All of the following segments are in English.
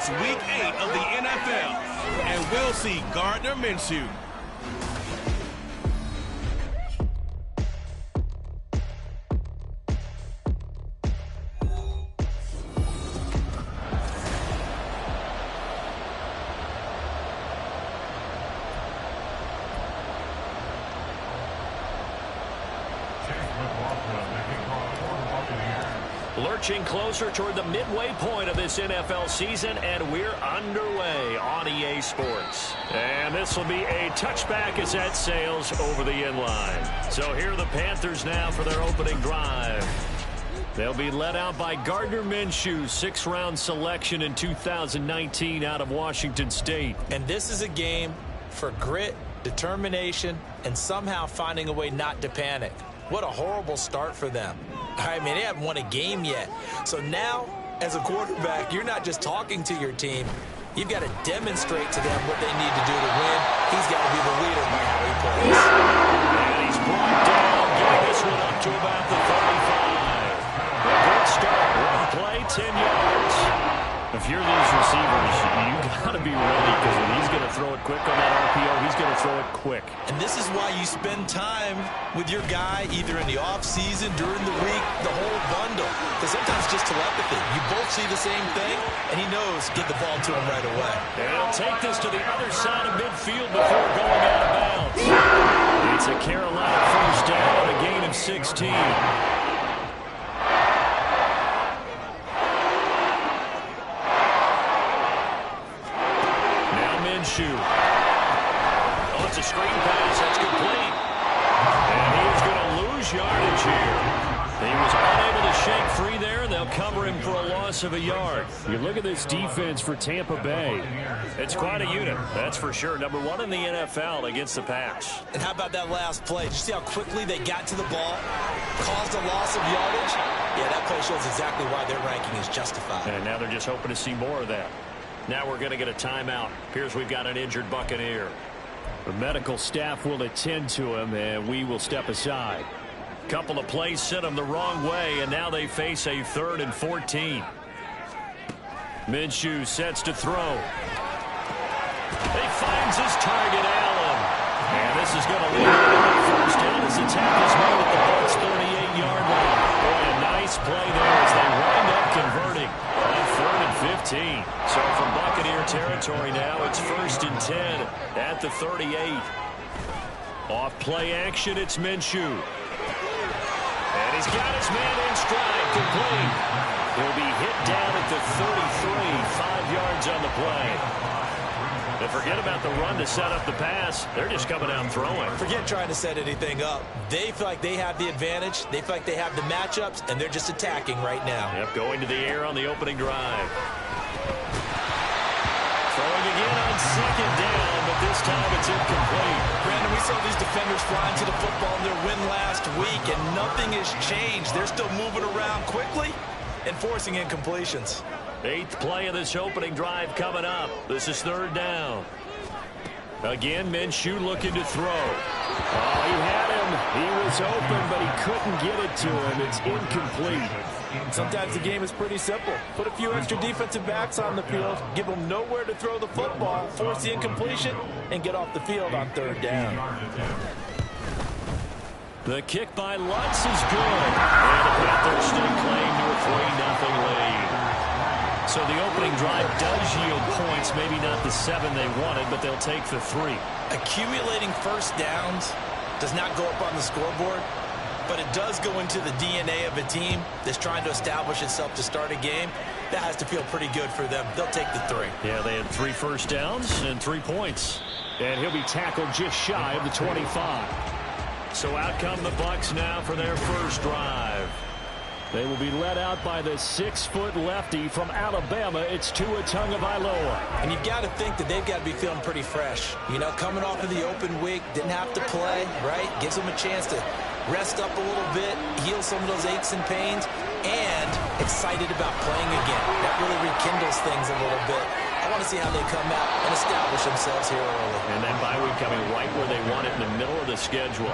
It's Week 8 of the NFL, and we'll see Gardner Minshew. Lurching closer toward the midway point of this NFL season, and we're underway on EA Sports. And this will be a touchback as that sails over the end line. So here are the Panthers now for their opening drive. They'll be led out by Gardner Minshew, sixth-round selection in 2019 out of Washington State. And this is a game for grit, determination, and somehow finding a way not to panic. What a horrible start for them. I mean, they haven't won a game yet. So now, as a quarterback, you're not just talking to your team. You've got to demonstrate to them what they need to do to win. He's got to be the leader by how he plays. And he's brought down, getting this one up to about the 35. A good start. One play, 10 yards. If you're these receivers, you got to be ready, because when he's going to throw it quick on that RPO, he's going to throw it quick. And this is why you spend time with your guy either in the offseason, during the week, the whole bundle. Because sometimes it's just telepathy. You both see the same thing, and he knows get the ball to him right away. And he'll take this to the other side of midfield before going out of bounds. It's a Carolina first down, a gain of 16. Minshew. Oh, it's a screen pass. That's complete. And he is going to lose yardage here. He was unable to shake free there. They'll cover him for a loss of a yard. You look at this defense for Tampa Bay. It's quite a unit, that's for sure. Number one in the NFL against the pass. And how about that last play? Did you see how quickly they got to the ball? Caused a loss of yardage? Yeah, that play shows exactly why their ranking is justified. And now they're just hoping to see more of that. Now we're going to get a timeout. Appears we've got an injured Buccaneer. The medical staff will attend to him, and we will step aside. Couple of plays sent him the wrong way, and now they face a 3rd and 14. Minshew sets to throw. He finds his target, Allen. And this is going to lead him to the first down as the tackle is made at the Bucs' 38-yard line. Boy, a nice play there as they wind up converting. 3rd and 15. So from Buccaneer territory now, it's 1st and 10 at the 38. Off play action, it's Minshew. And he's got his man in stride, complete. He'll be hit down at the 33, 5 yards on the play. And forget about the run to set up the pass. They're just coming out throwing. Forget trying to set anything up. They feel like they have the advantage. They feel like they have the matchups, and they're just attacking right now. Yep, going to the air on the opening drive. Throwing again on 2nd down, but this time it's incomplete. Brandon, we saw these defenders flying to the football in their win last week, and nothing has changed. They're still moving around quickly and forcing incompletions. 8th play of this opening drive coming up. This is 3rd down. Again, Minshew looking to throw. Oh, he had him. He was open, but he couldn't get it to him. It's incomplete. Sometimes the game is pretty simple. Put a few extra defensive backs on the field, give them nowhere to throw the football, force the incompletion, and get off the field on 3rd down. The kick by Lutz is good. And the Panthers still claim to a 3-0 lead. So the opening drive does yield points, maybe not the 7 they wanted, but they'll take the 3. Accumulating first downs does not go up on the scoreboard, but it does go into the DNA of a team that's trying to establish itself to start a game. That has to feel pretty good for them. They'll take the 3. Yeah, they had 3 first downs and 3 points. And he'll be tackled just shy of the 25. So out come the Bucs now for their first drive. They will be led out by the 6-foot lefty from Alabama. It's Tua Tagovailoa. And you've got to think that they've got to be feeling pretty fresh. You know, coming off of the open week, didn't have to play, right? Gives them a chance to rest up a little bit, heal some of those aches and pains, and excited about playing again. That really rekindles things a little bit. I want to see how they come out and establish themselves here early. And that bye week coming right where they want it, in the middle of the schedule.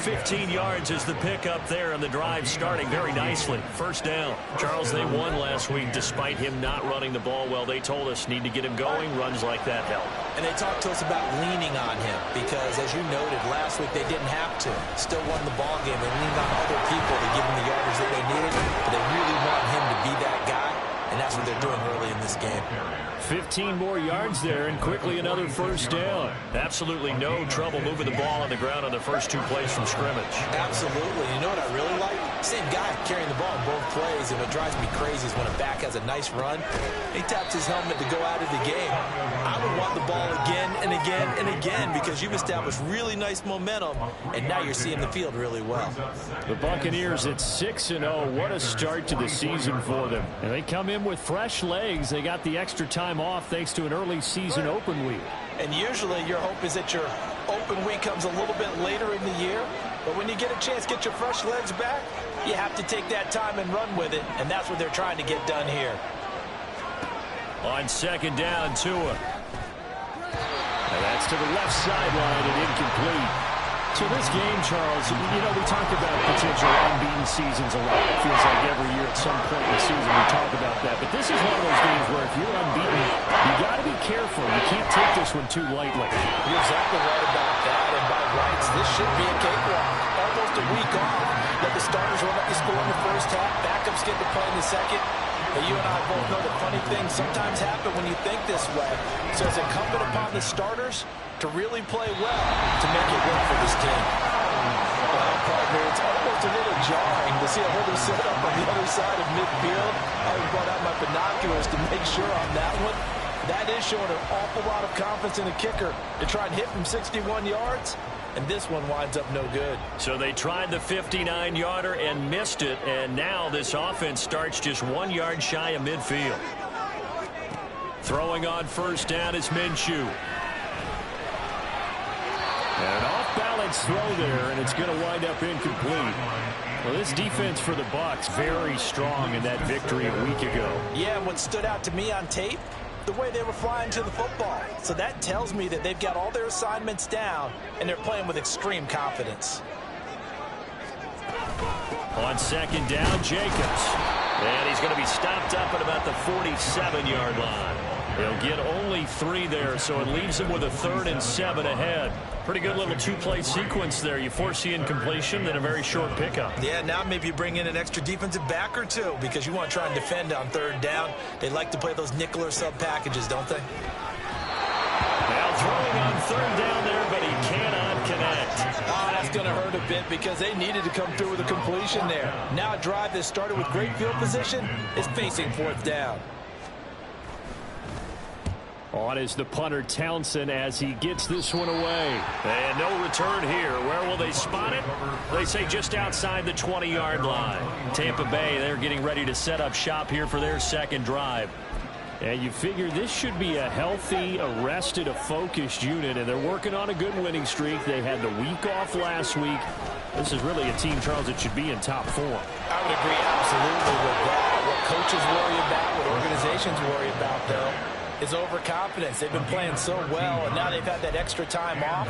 15 yards is the pickup there, and the drive starting very nicely. First down. Charles, they won last week despite him not running the ball well. They told us need to get him going. Runs like that help. And they talked to us about leaning on him because, as you noted, last week they didn't have to. Still won the ball game. They leaned on other people to give him the yardage that they needed, but they really want him to be that guy, and that's what they're doing early in this game. 15 more yards there, and quickly another first down. Absolutely no trouble moving the ball on the ground on the first 2 plays from scrimmage. Absolutely. You know what I really like? Same guy carrying the ball in both plays, and what drives me crazy is when a back has a nice run, he taps his helmet to go out of the game. I would want the ball again and again and again because you've established really nice momentum, and now you're seeing the field really well. The Buccaneers at 6-0. What a start to the season for them. And they come in with fresh legs. They got the extra time off thanks to an early season open week. And usually your hope is that your open week comes a little bit later in the year. But when you get a chance to get your fresh legs back, you have to take that time and run with it. And that's what they're trying to get done here. On second down, Tua. And that's to the left sideline and incomplete. So this game, Charles, you know, we talk about potential unbeaten seasons a lot. It feels like every year at some point in the season we talk about that. But this is one of those games where if you're unbeaten, you got to be careful. You can't take this one too lightly. You're exactly right about that. And by rights, this should be a cakewalk. Almost a week off. Let the starters run up the score in the first half. Backups get to play in the second. But you and I both know that funny things sometimes happen when you think this way. So it's incumbent upon the starters to really play well to make it work for this team. Well, partner, it's almost a little jarring to see a holder set up on the other side of midfield. I brought out my binoculars to make sure on that one. That is showing an awful lot of confidence in a kicker to try and hit from 61 yards. And this one winds up no good. So they tried the 59-yarder and missed it. And now this offense starts just 1 yard shy of midfield. Throwing on first down is Minshew. And an off-balance throw there, and it's going to wind up incomplete. Well, this defense for the Bucs very strong in that victory a week ago. Yeah, and what stood out to me on tape, the way they were flying to the football. So that tells me that they've got all their assignments down, and they're playing with extreme confidence. On second down, Jacobs. And he's going to be stopped up at about the 47-yard line. They'll get only 3 there, so it leaves them with a 3rd and 7 ahead. Pretty good little 2-play sequence there. You force the incompletion, then a very short pickup. Yeah, now maybe you bring in an extra defensive back or two because you want to try and defend on 3rd down. They like to play those nickel or sub packages, don't they? Now throwing on 3rd down there, but he cannot connect. Oh, that's going to hurt a bit because they needed to come through with a completion there. Now a drive that started with great field position is facing 4th down. On is the punter Townsend as he gets this one away. And no return here. Where will they spot it? They say just outside the 20-yard line. Tampa Bay, they're getting ready to set up shop here for their second drive. And you figure this should be a healthy, a rested, a focused unit, and they're working on a good winning streak. They had the week off last week. This is really a team, Charles, that should be in top form. I would agree absolutely with that. What coaches worry about, what organizations worry about, though, is overconfidence. They've been playing so well, and now they've had that extra time off.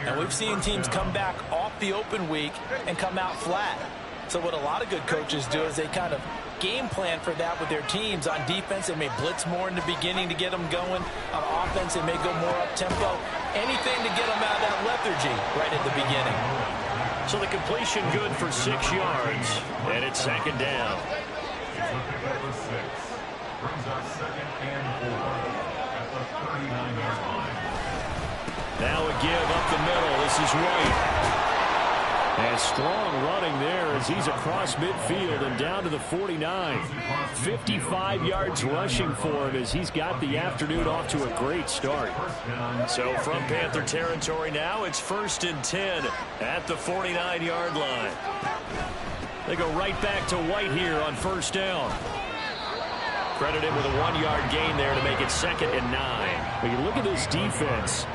And we've seen teams come back off the open week and come out flat. So what a lot of good coaches do is they kind of game plan for that with their teams. On defense, they may blitz more in the beginning to get them going. On offense, they may go more up-tempo. Anything to get them out of that lethargy right at the beginning. So the completion good for 6 yards, and it's second down. Now a give up the middle. This is White. And strong running there as he's across midfield and down to the 49. 55 yards rushing for him as he's got the afternoon off to a great start. So from Panther territory now, it's 1st and 10 at the 49-yard line. They go right back to White here on first down. Credited with a 1-yard gain there to make it 2nd and 9. When you look at this defense,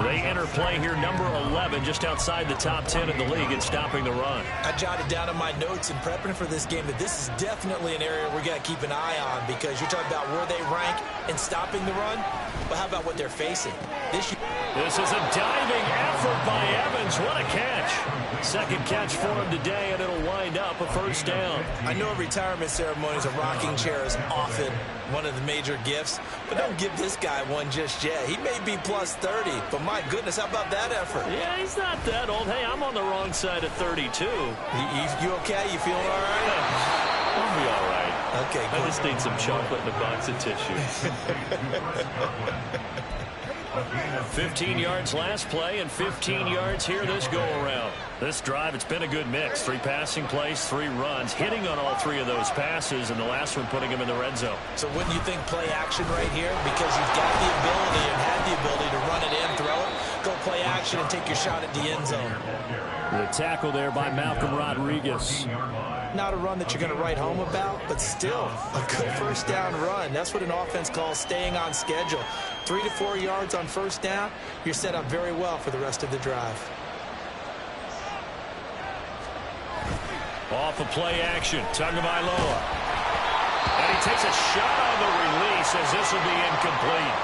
They enter play here, number 11, just outside the top 10 in the league in stopping the run. I jotted down in my notes in prepping for this game that this is definitely an area we got to keep an eye on, because you're talking about where they rank in stopping the run, but how about what they're facing? This is a diving effort by Evans. What a catch. Second catch for him today, and it'll wind up a first down. I know at retirement ceremonies, a rocking chair is often one of the major gifts, but don't give this guy one just yet. He may be plus 30, but my goodness, how about that effort? Yeah, he's not that old. Hey, I'm on the wrong side of 32. You okay? You feeling all right? I'll be all right. Okay, I just need some chocolate and a box of tissues. 15 yards last play and 15 yards here this go-around. This drive, it's been a good mix. 3 passing plays, 3 runs, hitting on all 3 of those passes, and the last one putting him in the red zone. So wouldn't you think play action right here? Because you've got the ability and had the ability to run it in, throw it, go play action, and take your shot at the end zone. The tackle there by Malcolm Rodriguez. Not a run that you're going to write home about, but still a good first down run. That's what an offense calls staying on schedule. 3 to 4 yards on first down, you're set up very well for the rest of the drive. Off of play action, Tagovailoa. And he takes a shot on the release as this will be incomplete.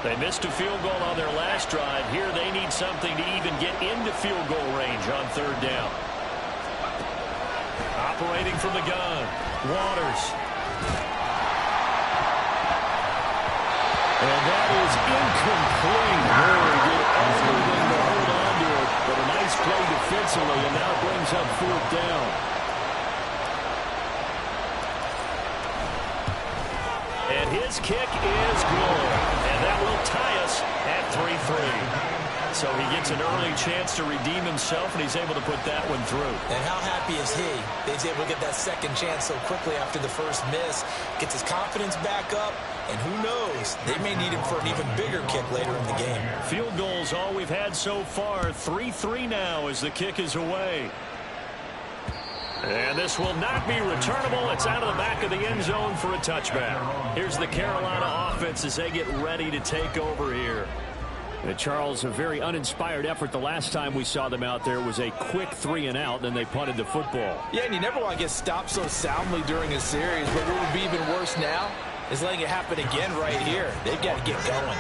They missed a field goal on their last drive. Here they need something to even get into field goal range on third down. Operating from the gun, Waters. And that is incomplete. Very good everything to hold on to it, but a nice play defensively, and now brings up fourth down. And his kick is good. And that will tie us at 3-3. So he gets an early chance to redeem himself, and he's able to put that one through. And how happy is he that he's able to get that second chance so quickly after the first miss, gets his confidence back up, and who knows, they may need him for an even bigger kick later in the game. Field goals all we've had so far. 3-3 now as the kick is away. And this will not be returnable. It's out of the back of the end zone for a touchback. Here's the Carolina offense as they get ready to take over here. And Charles, a very uninspired effort. The last time we saw them out there was a quick 3-and-out, then they punted the football. Yeah, and you never want to get stopped so soundly during a series, but what would be even worse now is letting it happen again right here. They've got to get going.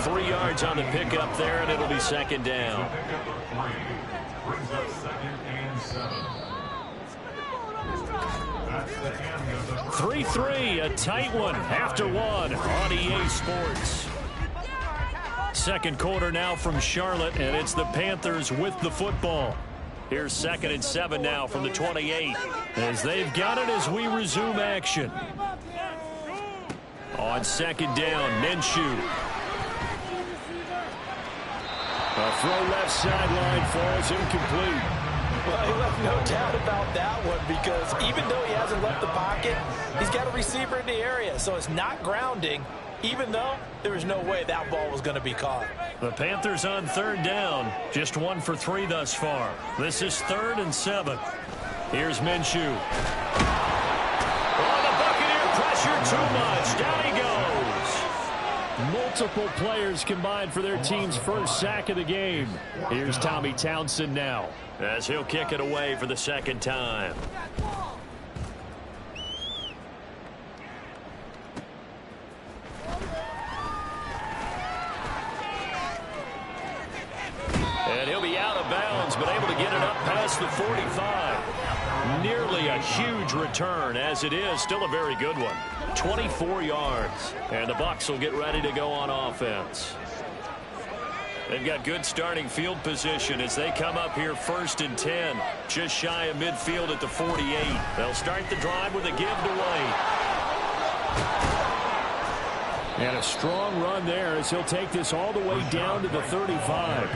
3 yards on the pickup there, and it'll be second down. 3-3, a tight one after one on EA Sports. Second quarter now from Charlotte, and it's the Panthers with the football. Here's 2nd and 7 now from the 28 as they've got it as we resume action. On second down, Minshew. A throw left sideline falls incomplete. Well, he left no doubt about that one, because even though he hasn't left the pocket, he's got a receiver in the area, so it's not grounding, even though there was no way that ball was going to be caught. The Panthers on third down, just 1 for 3 thus far. This is 3rd and 7. Here's Minshew. Oh, the Buccaneer pressure too much. Down he goes. Multiple players combined for their team's first sack of the game. Here's Tommy Townsend now, as he'll kick it away for the second time. And he'll be out of bounds, but able to get it up past the 45. Nearly a huge return, as it is still a very good one. 24 yards. And the Bucs will get ready to go on offense. They've got good starting field position as they come up here 1st and 10. Just shy of midfield at the 48. They'll start the drive with a give to White. And a strong run there as he'll take this all the way down to the 35.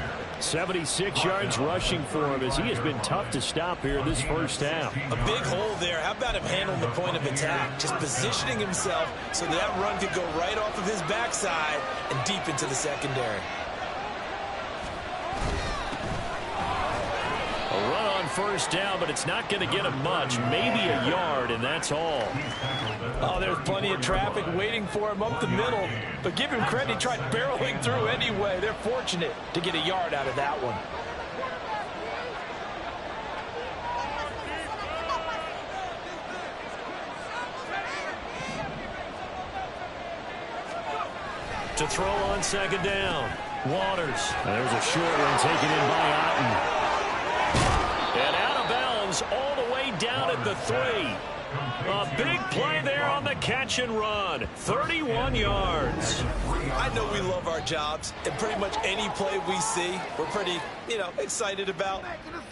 76 yards rushing for him as he has been tough to stop here this first half. A big hole there. How about him handling the point of attack? Just positioning himself so that run could go right off of his backside and deep into the secondary. A run on first down, but it's not going to get him much. Maybe a yard, and that's all. Oh, there's plenty of traffic waiting for him up the middle. But give him credit, he tried barreling through anyway. They're fortunate to get a yard out of that one. To throw on second down. Waters. There's a short one taken in by Otten. And out of bounds all the way down at the 3. A big play there on the catch and run. 31 yards. I know we love our jobs, and pretty much any play we see, we're pretty, excited about.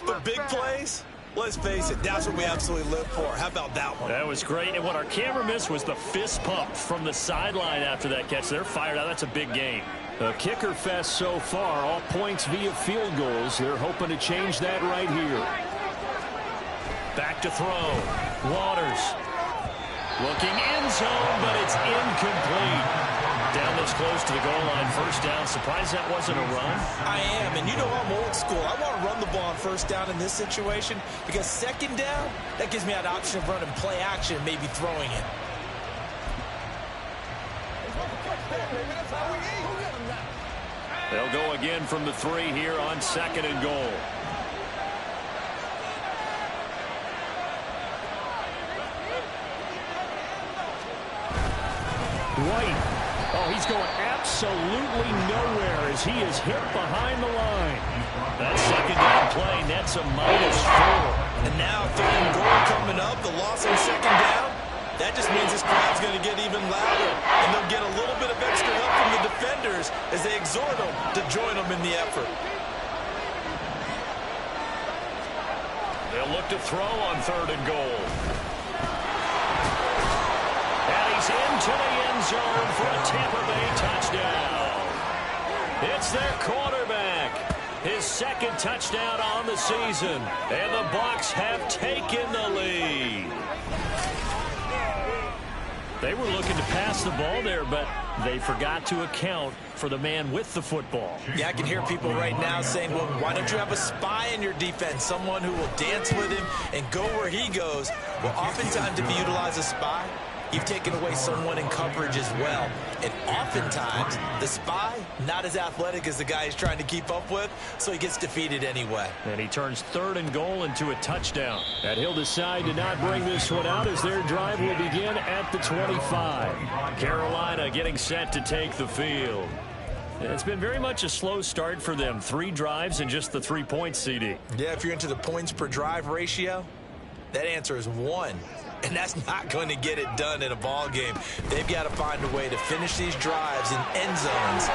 But big plays, let's face it, that's what we absolutely live for. How about that one? That was great. And what our camera missed was the fist pump from the sideline after that catch. They're fired out. That's a big game. A kicker fest so far. All points via field goals. They're hoping to change that right here. Back to throw. Waters. Looking end zone, but it's incomplete. Down this close to the goal line. First down. Surprised that wasn't a run? I am, and I'm old school. I want to run the ball on first down in this situation because second down, that gives me that option of running play action and maybe throwing it. They'll go again from the 3 here on second and goal. White. Oh, he's going absolutely nowhere as he is hit behind the line. That second down play nets a -4. And now third and goal coming up, the loss on second down. That just means this crowd's going to get even louder, and they'll get a little bit of extra help from the defenders as they exhort them to join them in the effort. They'll look to throw on third and goal. And he's into the end zone for a Tampa Bay touchdown. It's their quarterback. His second touchdown on the season. And the Bucs have taken the lead. They were looking to pass the ball there, but they forgot to account for the man with the football. Yeah, I can hear people right now saying, well, why don't you have a spy in your defense, someone who will dance with him and go where he goes? Well, oftentimes if you utilize a spy, you've taken away someone in coverage as well. And oftentimes, the spy, not as athletic as the guy he's trying to keep up with, so he gets defeated anyway. And he turns third and goal into a touchdown. And he'll decide to not bring this one out as their drive will begin at the 25. Carolina getting set to take the field. It's been very much a slow start for them. 3 drives and just the 3 points, CD. Yeah, if you're into the points per drive ratio, that answer is 1. And that's not going to get it done in a ball game. They've got to find a way to finish these drives in end zones,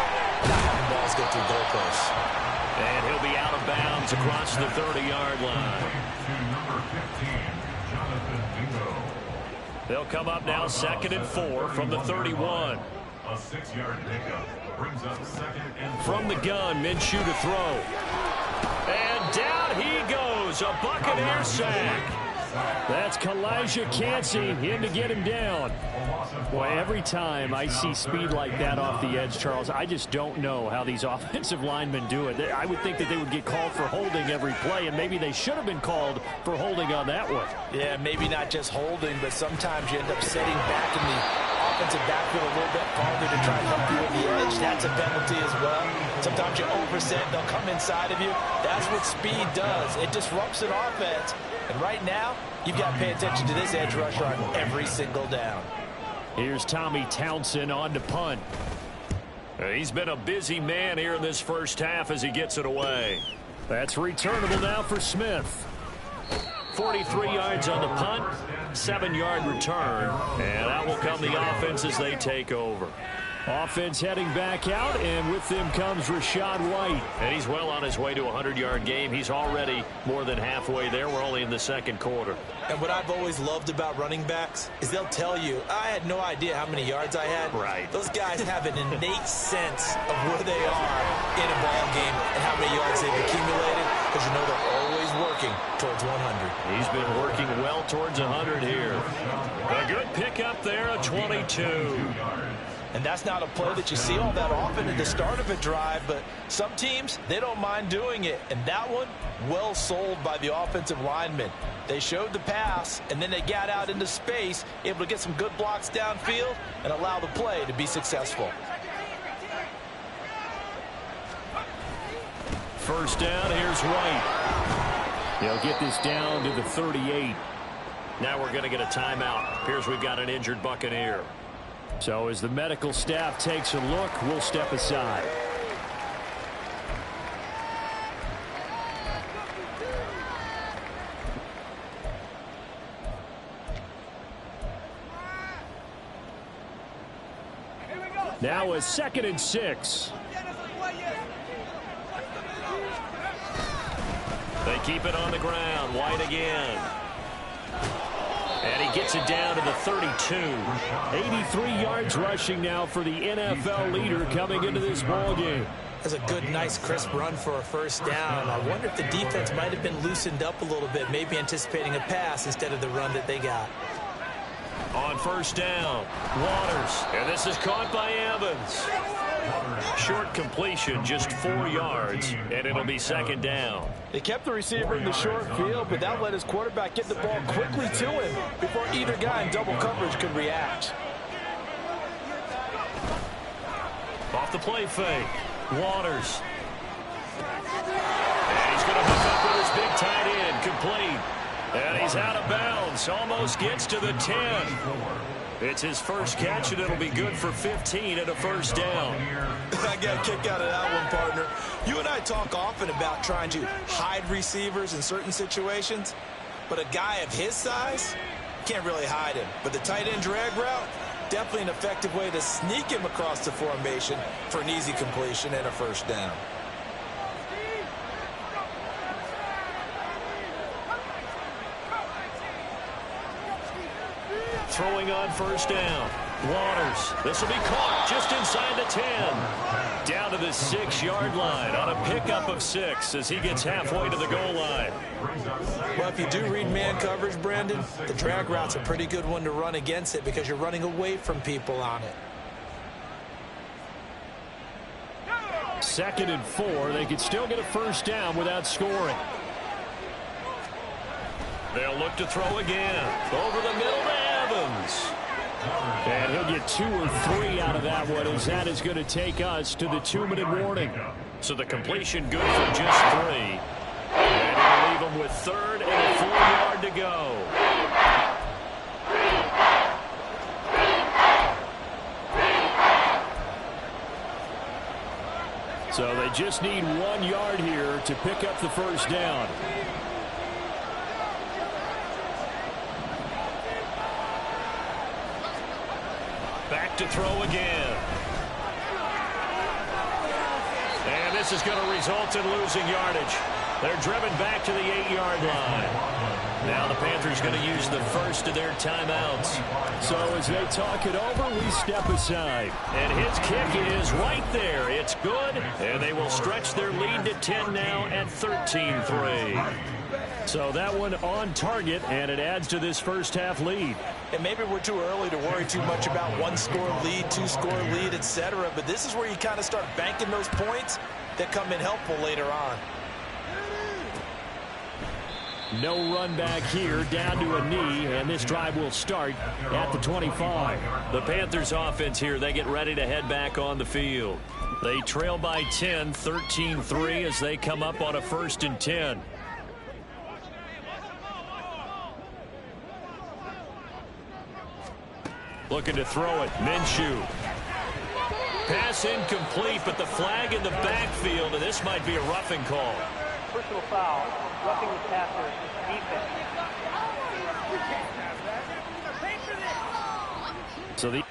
not having balls go through goalposts. And he'll be out of bounds across the 30-yard line. They'll come up now second and 4 from the 31. A 6-yard pickup brings up second and 4. From the gun, Minshew to throw. And down he goes, a Buccaneer sack. That's Kalijah Cansey in to get him down. Boy, every time I see speed like that off the edge, Charles, I just don't know how these offensive linemen do it. I would think that they would get called for holding every play, and maybe they should have been called for holding on that one. Yeah, maybe not just holding, but sometimes you end up setting back in the offensive backfield a little bit farther to try and help you with the edge. That's a penalty as well. Sometimes you overset, they'll come inside of you. That's what speed does. It disrupts an offense. And right now, you've got to pay attention to this edge rusher on every single down. Here's Tommy Townsend on to punt. He's been a busy man here in this first half as he gets it away. That's returnable now for Smith. 43 yards on the punt, 7-yard return, and out will come the offense as they take over. Offense heading back out, and with them comes Rachaad White. And he's well on his way to a 100-yard game. He's already more than halfway there. We're only in the second quarter. And what I've always loved about running backs is they'll tell you, I had no idea how many yards I had. Right. Those guys have an innate sense of where they are in a ball game and how many yards they've accumulated, because you know they're always working towards 100. He's been working well towards 100 here. A good pickup there, a 22. And that's not a play that you see all that often at the start of a drive, but some teams, they don't mind doing it. And that one, well sold by the offensive lineman. They showed the pass, and then they got out into space, able to get some good blocks downfield and allow the play to be successful. First down, here's White. He'll get this down to the 38. Now we're going to get a timeout. Appears we've got an injured Buccaneer. So as the medical staff takes a look, we'll step aside. Now a 2nd and 6. They keep it on the ground. White again. And he gets it down to the 32. 83 yards rushing now for the NFL leader coming into this ball game. That's a good, nice, crisp run for a first down. I wonder if the defense might have been loosened up a little bit, maybe anticipating a pass instead of the run that they got. On first down, Waters. And this is caught by Evans. Short completion, just 4 yards, and it'll be 2nd down. They kept the receiver in the short field, but that let his quarterback get the ball quickly to him before either guy in double coverage could react. Off the play fake, Waters. And he's going to hook up with his big tight end, complete. And he's out of bounds, almost gets to the 10. It's his first catch, and it'll be good for 15 and a first down. I got a kick out of that one, partner. You and I talk often about trying to hide receivers in certain situations, but a guy of his size can't really hide him. But the tight end drag route, definitely an effective way to sneak him across the formation for an easy completion and a first down. Throwing on first down. Waters. This will be caught just inside the 10. Down to the 6-yard line on a pickup of 6 as he gets halfway to the goal line. Well, if you do read man coverage, Brandon, the drag route's a pretty good one to run against it because you're running away from people on it. 2nd and 4. They could still get a first down without scoring. They'll look to throw again. Over the middle to Evans. And he'll get 2 or 3 out of that one, as that is going to take us to the 2-minute warning. So the completion good for just 3. And it'll leave him with 3rd and 4 yard to go. So they just need 1 yard here to pick up the first down. Back to throw again. And this is going to result in losing yardage. They're driven back to the 8-yard line. Now the Panthers going to use the first of their timeouts. So as they talk it over, we step aside. And his kick is right there. It's good. And they will stretch their lead to 10 now at 13-3. So that one on target, and it adds to this first half lead. And maybe we're too early to worry too much about 1-score lead, 2-score lead, etc. But this is where you kind of start banking those points that come in helpful later on. No run back here, down to a knee, and this drive will start at the 25. The Panthers offense here, they get ready to head back on the field. They trail by 10, 13-3 as they come up on a 1st and 10. Looking to throw it, Minshew. Pass incomplete, but the flag in the backfield, and this might be a roughing call. Personal foul, roughing the passer, defense. So the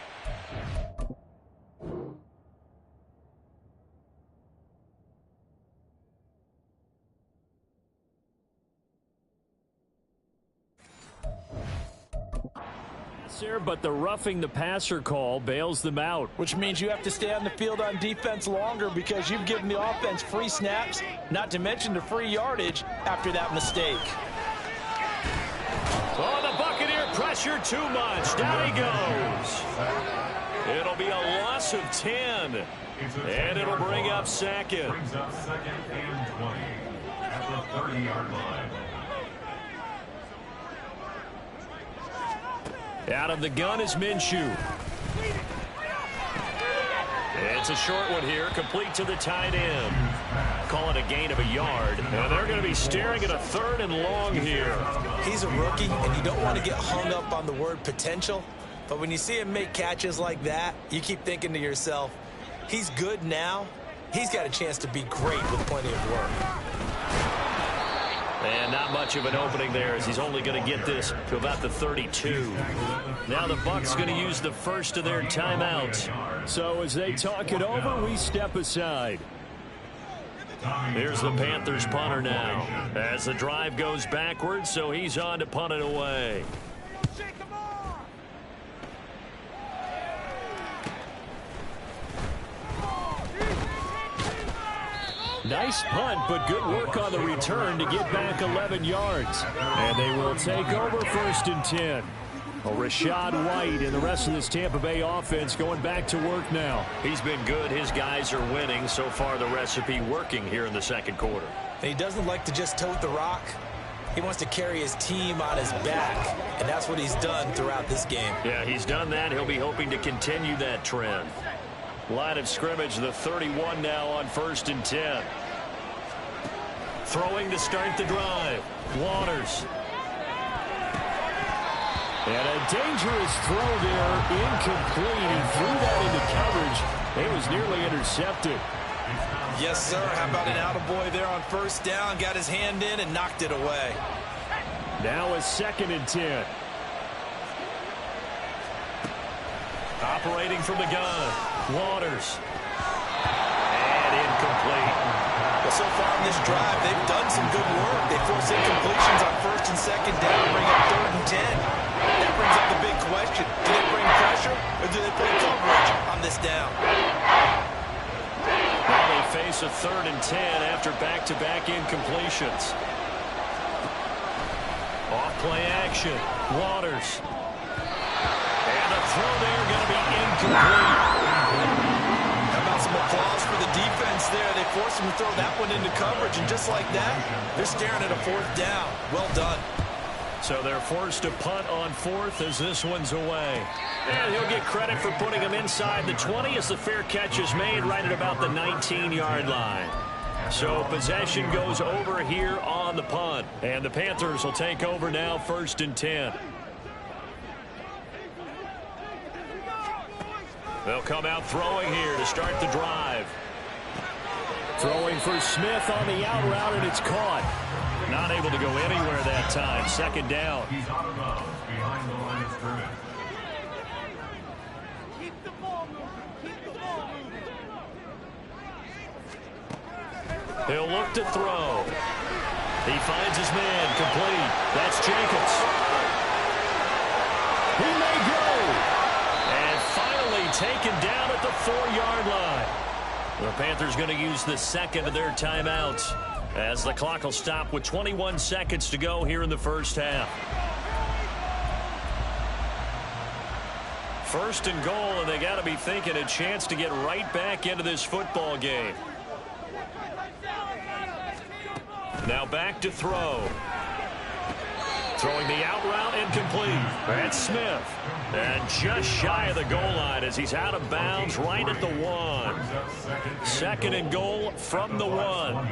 There, but the roughing the passer call bails them out. Which means you have to stay on the field on defense longer because you've given the offense free snaps, not to mention the free yardage after that mistake. Oh, the Buccaneer pressure too much. Down he goes. It'll be a loss of 10. And it'll bring up second. Brings up second and 20 at the 30-yard line. Out of the gun is Minshew. It's a short one here, complete to the tight end. Call it a gain of a yard. And they're going to be staring at a 3rd and long here. He's a rookie, and you don't want to get hung up on the word potential. But when you see him make catches like that, you keep thinking to yourself, he's good now. He's got a chance to be great with plenty of work. And not much of an opening there as he's only going to get this to about the 32. Now the Bucs going to use the first of their timeouts. So as they talk it over, we step aside. Here's the Panthers punter now as the drive goes backwards, so he's on to punt it away. Nice punt, but good work on the return to get back 11 yards. And they will take over 1st and 10. Well, Rashad White and the rest of this Tampa Bay offense going back to work now. He's been good. His guys are winning. So far, the recipe working here in the second quarter. And he doesn't like to just tote the rock. He wants to carry his team on his back, and that's what he's done throughout this game. Yeah, he's done that. He'll be hoping to continue that trend. Line of scrimmage, the 31 now on 1st and 10. Throwing to start the drive. Waters. And a dangerous throw there, incomplete. He threw that into coverage. It was nearly intercepted. Yes, sir. How about an attaboy there on 1st down? Got his hand in and knocked it away. Now a 2nd and 10. Operating from the gun. Waters. And incomplete. Well, so far in this drive, they've done some good work. They force incompletions on 1st and 2nd down, bring up 3rd and 10. That brings up the big question. Do they bring pressure or do they play coverage on this down? Now they face a 3rd and 10 after back-to-back incompletions. Off play action. Waters. And the throw there going to be incomplete. How about some applause for the defense there? They forced him to throw that one into coverage, and just like that, they're staring at a 4th down. Well done. So they're forced to punt on 4th as this one's away. And he'll get credit for putting him inside the 20 as the fair catch is made right at about the 19-yard line. So possession goes over here on the punt. And the Panthers will take over now 1st and 10. They'll come out throwing here to start the drive. Throwing for Smith on the out route, and it's caught. Not able to go anywhere that time. 2nd down. He's out of bounds behind the line of scrimmage. Keep the ball moving. Keep the ball moving. He'll look to throw. He finds his man complete. That's Jacobs. He may go. And finally taken down at the 4-yard line. The Panthers going to use the 2nd of their timeouts as the clock will stop with 21 seconds to go here in the first half. 1st and goal, and they got to be thinking a chance to get right back into this football game. Now back to throw. Throwing the out route incomplete. That's Smith. And just shy of the goal line as he's out of bounds right at the 1. 2nd and goal from the 1.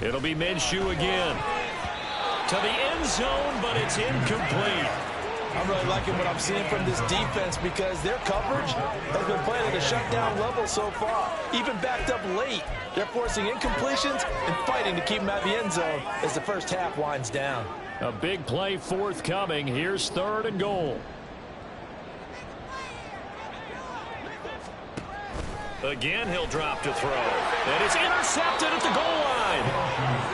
It'll be Minshew again. To the end zone, but it's incomplete. I'm really liking what I'm seeing from this defense because their coverage has been playing at a shutdown level so far. Even backed up late, they're forcing incompletions and fighting to keep them at the end zone as the first half winds down. A big play forthcoming. Here's 3rd and goal. Again, he'll drop to throw. And it's intercepted at the goal line.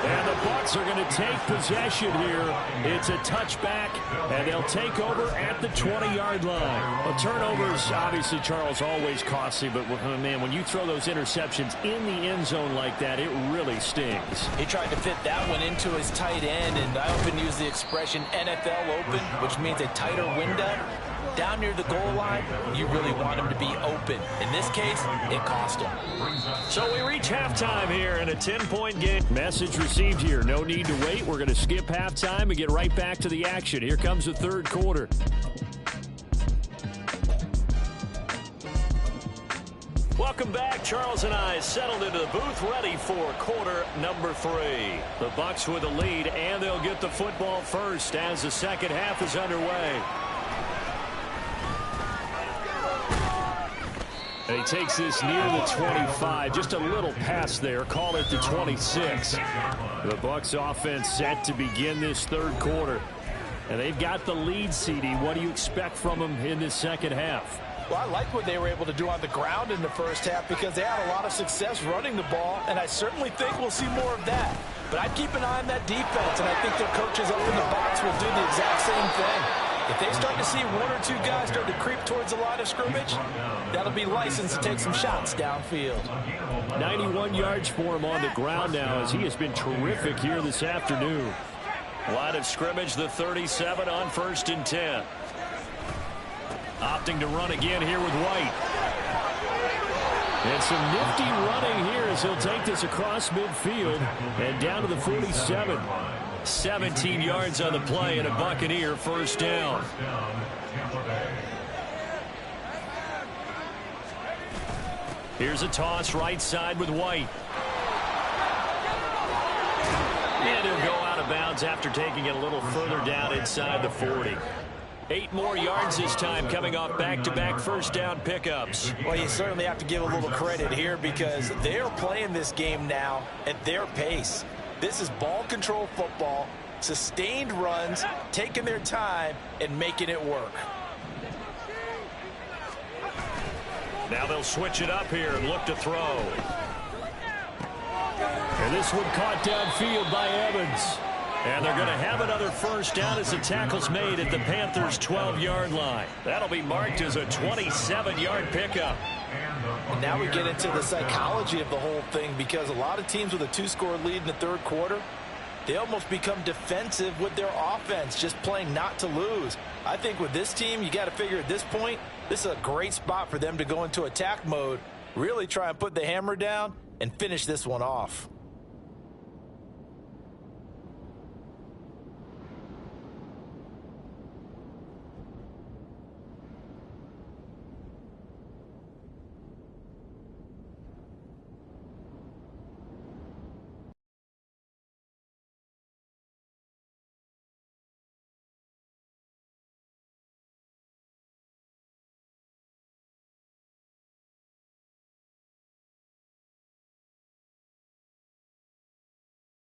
And the Bucs Bucs are going to take possession here. It's a touchback, and they'll take over at the 20-yard line. Well, turnovers, obviously, Charles, always costly, but, man, when you throw those interceptions in the end zone like that, it really stings. He tried to fit that one into his tight end, and I often use the expression NFL open, which means a tighter window. Down near the goal line, you really want him to be open. In this case, it cost him. So we reach halftime here in a 10-point game. Message received here. No need to wait. We're going to skip halftime and get right back to the action. Here comes the third quarter. Welcome back. Charles and I settled into the booth, ready for quarter number 3. The Bucs with a lead, and they'll get the football first as the second half is underway. And he takes this near the 25. Just a little pass there. Call it the 26. The Bucs offense set to begin this third quarter. And they've got the lead, CD. What do you expect from them in this second half? Well, I like what they were able to do on the ground in the first half because they had a lot of success running the ball, and I certainly think we'll see more of that. But I'd keep an eye on that defense, and I think their coaches up in the box will do the exact same thing. If they start to see one or two guys start to creep towards the line of scrimmage, that'll be licensed to take some shots downfield. 91 yards for him on the ground now as he has been terrific here this afternoon. Line of scrimmage, the 37 on 1st and 10. Opting to run again here with White. And some nifty running here as he'll take this across midfield and down to the 47. 17 yards on the play and a Buccaneer first down. Here's a toss right side with White. And he'll go out of bounds after taking it a little further down inside the 40. 8 more yards this time coming off back-to-back first down pickups. Well, you certainly have to give a little credit here because they're playing this game now at their pace. This is ball control football, sustained runs, taking their time, and making it work. Now they'll switch it up here and look to throw. And this one caught downfield by Evans. And they're going to have another first down as the tackle's made at the Panthers' 12-yard line. That'll be marked as a 27-yard pickup. And now we get into the psychology of the whole thing because a lot of teams with a 2-score lead in the third quarter, they almost become defensive with their offense, just playing not to lose. I think with this team, you got to figure at this point, this is a great spot for them to go into attack mode, really try and put the hammer down and finish this one off.